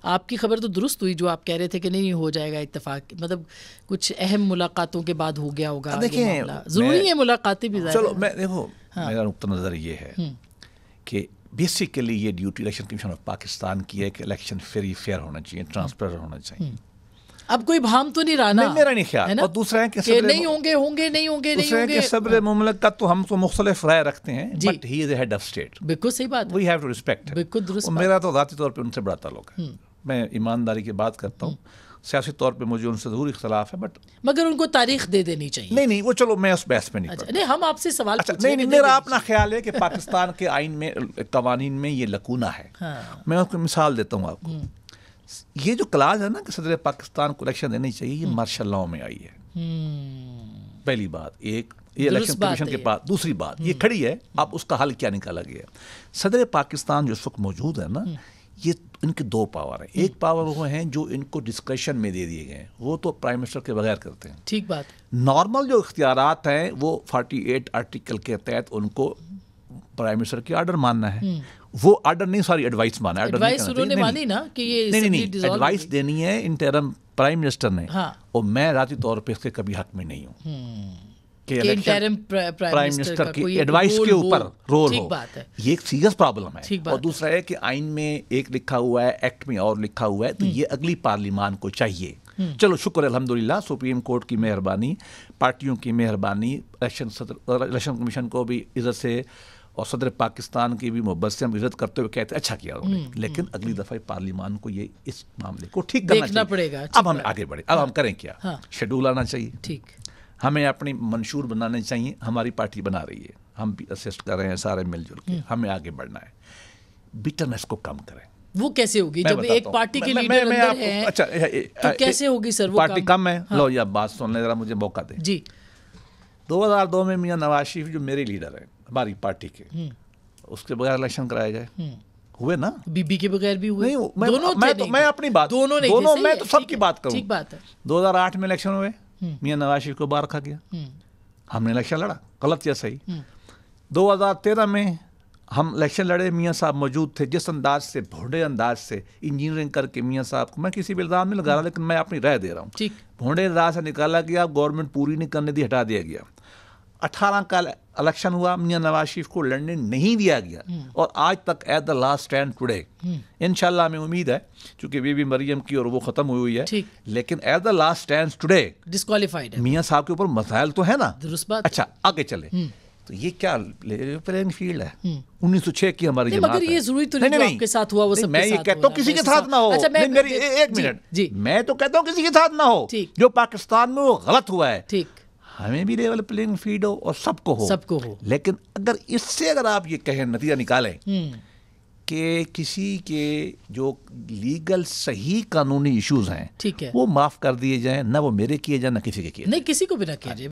आपकी खबर तो दुरुस्त हुई जो आप कह रहे थे कि नहीं हो जाएगा इत्तेफाक, मतलब कुछ अहम मुलाकातों के बाद हो गया होगा। देखिए, ज़रूरी है मुलाकातें भी। चलो मैं देखो, मेरा नुक्ता नज़र ये है कि बेसिकली ये duty election commission of Pakistan की है कि इलेक्शन फेयर होना चाहिए, ट्रांसपेरेंट होना चाहिए। अब कोई भाम तो नहीं रहा ना, मेरा नहीं ख्याल। और दूसरा है कि नहीं होंगे सदर मुमलकत तो हम तो मुख्तलिफ राय रखते हैं, but he is head of state. बिल्कुल सही बात, वी हैव टू रिस्पेक्ट। बिल्कुल दुरुस्त। मेरा तो ज़ाती तौर पे उनसे बड़ा ताल्लुक है, मैं ईमानदारी की बात करता हूँ। सियासी तौर पे मुझे उनसे ज़रूर इख्तलाफ है, बट मगर उनको तारीख दे देनी चाहिए। नहीं वो चलो मैं उस बहस में नहीं पढ़ता। नहीं, हम आपसे सवाल नहीं, मेरा अपना ख्याल है कि पाकिस्तान के आइन में, कवानीन में ये लकूना है। मैं उसको मिसाल देता हूँ आपको। ये जो क्लाज है ना कि सदर पाकिस्तान को इलेक्शन देनी चाहिए, ये मार्शल लॉ में आई है। पहली बात एक ये इलेक्शन कमीशन के पास। दूसरी बात ये खड़ी है, अब उसका हल क्या निकाला गया। सदर पाकिस्तान जो इस वक्त मौजूद है ना, ये इनके दो पावर हैं। एक पावर वो हैं जो इनको डिस्क्रेशन में दे दिए गए, वो तो प्राइम मिनिस्टर के बगैर करते हैं। ठीक बात। नॉर्मल जो इख्तियारात हैं वो 48 आर्टिकल के तहत उनको प्राइम मिनिस्टर की ऑर्डर मानना है। वो ऑर्डर नहीं, सॉरी एडवाइस माना। एडवाइस उन्होंने मानी ना कि ये नहीं, एडवाइस देनी है इंटरम प्राइम मिनिस्टर ने। और मैं ज़ाती तौर पे इसके कभी हक में नहीं हूँ कि इंटरम प्राइम मिनिस्टर की एडवाइस के ऊपर रोल हो। ये एक सीरियस प्रॉब्लम है। और दूसरा है कि आइन में एक लिखा हुआ है, एक्ट में और लिखा हुआ है, तो ये अगली पार्लियामान को चाहिए। चलो शुक्र अल्हम्दुलिल्लाह, सुप्रीम कोर्ट की मेहरबानी, पार्टियों की मेहरबानी, इलेक्शन कमीशन को भी इज्जत से और सदर पाकिस्तान की भी मोहब्बत से हम इज्जत करते हुए कहते हैं अच्छा किया उन्होंने। लेकिन अगली दफ़ा पार्लियामान को ये इस मामले को ठीक करना पड़ेगा। अब हम आगे बढ़े, अब हम करें क्या? शेड्यूल आना चाहिए, ठीक, हमें अपनी मंशूर बनाने चाहिए। हमारी पार्टी बना रही है, हम भी असिस्ट कर रहे हैं सारे मिलजुल के। हमें आगे बढ़ना है, बिटरनेस को कम करें। वो कैसे होगी जब एक पार्टी के लीडर अंदर हैं? अच्छा, तो कैसे होगी सर? वो पार्टी कम है। लो या बात सुन ले जरा, मुझे मौका दे जी। 2002 में मियां नवाज शरीफ जो मेरे लीडर हैं हमारी पार्टी के, उसके बगैर इलेक्शन कराए गए, हुए ना? बीबी के बगैर भी हुए। नहीं, मैं अपनी बात दोनों मैं तो सबकी बात करूं। ठीक बात है। 2008 में इलेक्शन हुए, मियां नवाज शरीफ को बाहर रखा गया, हमने इलेक्शन लड़ा, गलत या सही। 2013 में हम इलेक्शन लड़े, मियां साहब मौजूद थे। जिस अंदाज से, भोंडे अंदाज से इंजीनियरिंग करके मियां साहब को, मैं किसी भी इल्ज़ाम नहीं लगा रहा, लेकिन मैं अपनी राय दे रहा हूँ, भोंडे अंदाज से निकाला गया, गवर्नमेंट पूरी नहीं करने दी, हटा दिया गया। 18 का इलेक्शन हुआ, मियां नवाज शरीफ को लड़ने नहीं दिया गया, और आज तक at the last stand today इंशाल्लाह हमें उम्मीद है, क्योंकि बीबी मरियम की और वो खत्म हुई है, लेकिन at the last stand today disqualified है। मियां साहब के ऊपर मसाइल तो है ना। अच्छा, आगे चले तो ये क्या प्लेइंग फील्ड है? 1906 की हमारी जमात है। मगर ये जरूरी तो नहीं जो आपके साथ हुआ वो सबके साथ। मैं ये कहता हूँ किसी के साथ ना हो। मेरी एक मिनट, मैं तो कहता हूँ किसी के साथ ना हो। जो पाकिस्तान में वो गलत हुआ है, ठीक, हमें भी लेवल प्लेइंग फील्ड हो और सबको हो। लेकिन अगर इससे अगर आप ये कहें, नतीजा निकालें कि किसी के जो लीगल सही कानूनी इश्यूज हैं, ठीक है, वो माफ कर दिए जाएं, ना वो मेरे किए जाए ना किसी के किए, नहीं किसी को भी ना किए जाए।